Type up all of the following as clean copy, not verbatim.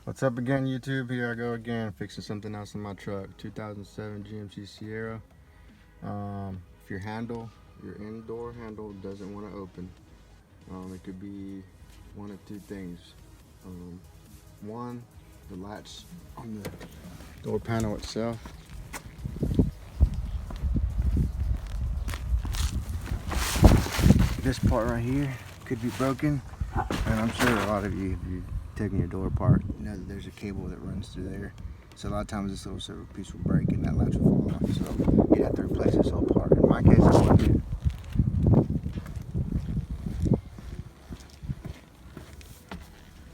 What's up again, YouTube? Here I go again, fixing something else in my truck. 2007 GMC Sierra. If your indoor handle doesn't want to open, it could be one of two things. One, the latch on the door panel itself. This part right here could be broken, and I'm sure a lot of you, if you've taken your door apart, you know that there's a cable that runs through there. So a lot of times this little silver piece will break and that latch will fall off. So you'd have to replace this whole part. In my case, I wouldn't.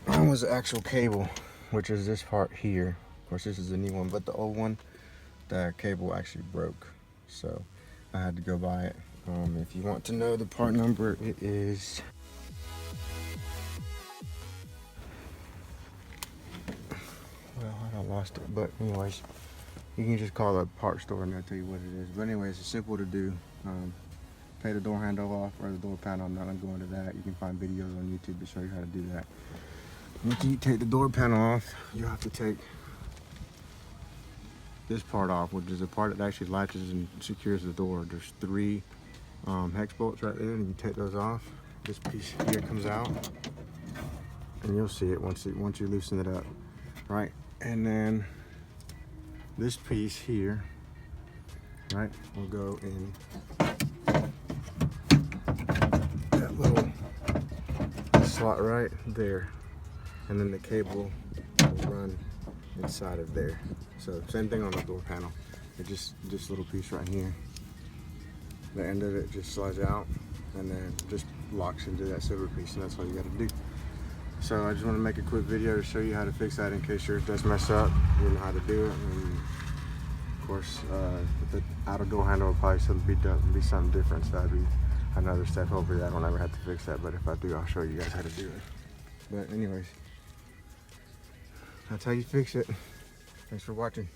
Mine was the actual cable, which is this part here. Of course, this is the new one, but the old one, the cable actually broke. So I had to go buy it. If you want to know the part number, it is I lost it, but anyways, you can just call the part store and they'll tell you what it is. But anyways, it's simple to do. Pay the door handle off or the door panel. I'm not gonna go into that. You can find videos on YouTube to show you how to do that. Once you take the door panel off, you have to take this part off, which is the part that actually latches and secures the door. There's 3 hex bolts right there, and you take those off. This piece here comes out, and you'll see it once you loosen it up, right? And then this piece here, right, will go in that little slot right there, and then the cable will run inside of there. So same thing on the door panel. It just this little piece right here, the end of it just slides out and then just locks into that silver piece, and that's all you got to do. So I just want to make a quick video to show you how to fix that in case yours does mess up. You know how to do it. And of course, with the outer door handle, will probably still be something different. So that'd be another step over that. I don't ever have to fix that, but if I do, I'll show you guys how to do it. But anyways, that's how you fix it. Thanks for watching.